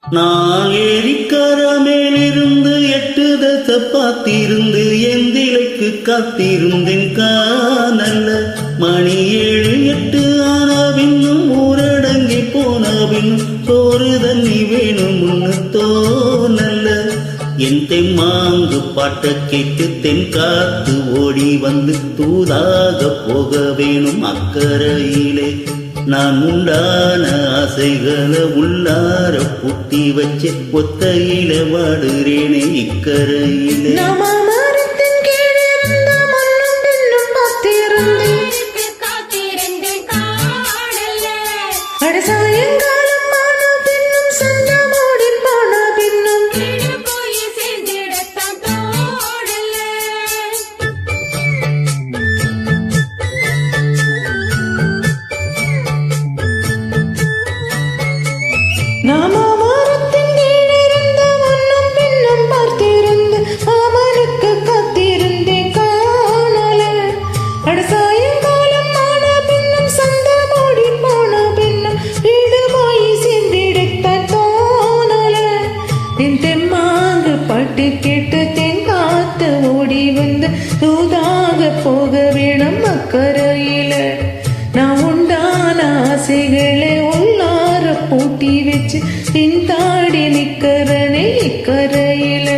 நான் ஏரிக்கர மேலிருந்து 8 தச பார்த்திருந்து எந்திலைக்கு காத்திருந்தேன் காணல்ல. மணி 7 8 ஆன பின்னும் ஊரடங்கி போன பின்னும் சோறு தண்ணி வேணும்னு தோணல்ல. என் தெம்மாங்கு பாட்ட கேட்டு தென் காத்து ஓடி வந்து தூதாக போக வேணும் அக்கறையிலே. நான் உண்டான ஆசைகளை உள்ளார பூட்டி வச்சு ஒத்தையில வாடுறேனே இக்கரையிலே. கேட்டு தெங்காத்து ஓடி வந்து தூதாக போக வேணும் அக்கறையில. நான் உண்டான ஆசைகளை உள்ளார பூட்டி வச்சு பின்தாடி நிக்கிறனே இக்கரையில.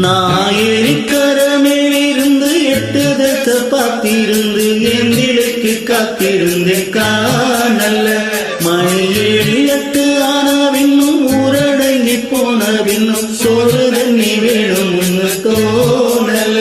நான் ஏரிக்கர மேலிருந்து 8 தச பார்த்திருந்து எந்திலைக்கு காத்திருந்தேன் காணல்ல. மணி 7 8 ஆன பின்னும் ஊரடங்கி போன பின்னும் சோறு தண்ணி வேணும்னு தோணல.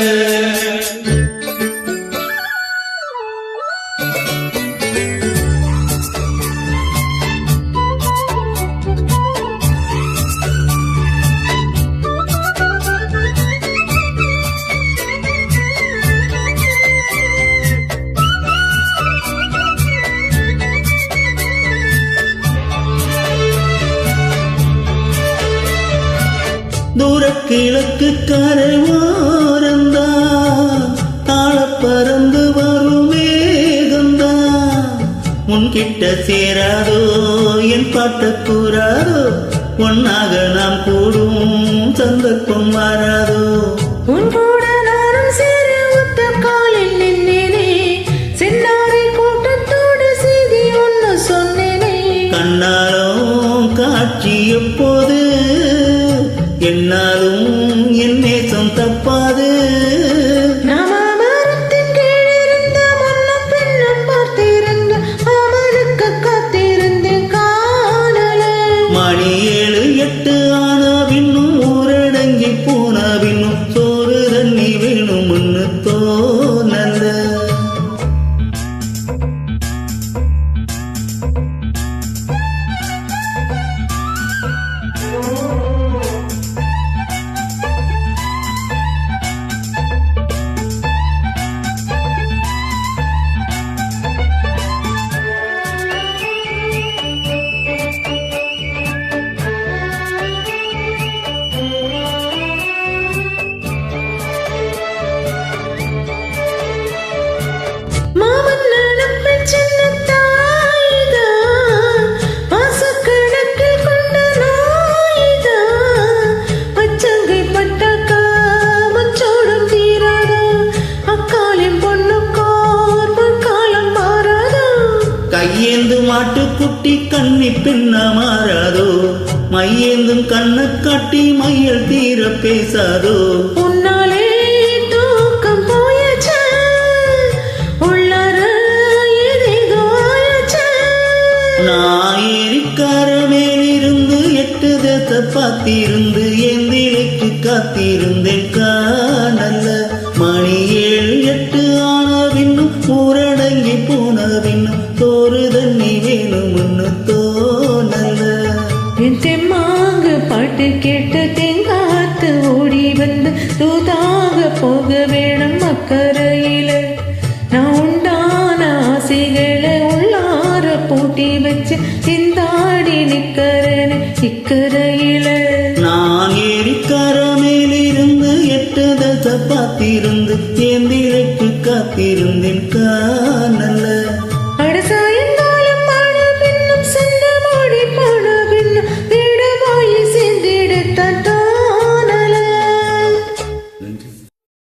தூர கிழக்கு கரை ஓரந்தான் தாழ பறந்து வரும் மேகந்தான். முன்கிட்ட சேராதோ என் பாட்ட கூறாதோ, ஒன்னாக நாம் கூடும் சந்தர்ப்பம் மாறாதோ. உன் கூட நானும் சேர ஒத்த காலில் நின்னேனே, சென்னாரை கூட்டத்தோடு செய்தி ஒன்னு சொன்னேனே. கண்ணாலும் காட்சி எப்போது என்னாலும் என் நேசம் தப்பாது. மணி 7 8 ஆன பின்னும் ஊரடங்கி போன பின்னும் சோறு தண்ணி வேணும்னு தோணல. கையேந்து மாட்டுக்குட்டி கண்ணி பின்ன மாறாதோ, மையேந்தும் கண்ணை காட்டி மையல் தீர பேசாதோ. உன்னாலே தூக்கம் போயச்ச உள்ளார ஏதேதோ ஆயச்ச. நான் ஏரிக்கர மேலிருந்து 8 தச பார்த்திருந்து எந்திலைக்கு காத்திருந்தேன் காணல்ல. மணி 7 8 ஆன பின்னும் ஊரடங்கி போன பின்னும் சோறு தண்ணி வேணும்னு தோணல. என் தெம்மாங்கு பாட்டு கேட்டு தெங்காத்து ஓடி வந்து தூதாக போக வேணும் அக்கறையில. நான் உண்டான ஆசைகளை உள்ளார பூட்டி வச்சு திந்தாடி நிக்கிறேன் இக்கரையில. நான் ஏரிக்கர மேலிருந்து 8 தச பார்த்திருந்து எந்திலைக்கு காத்திருந்தேன் காண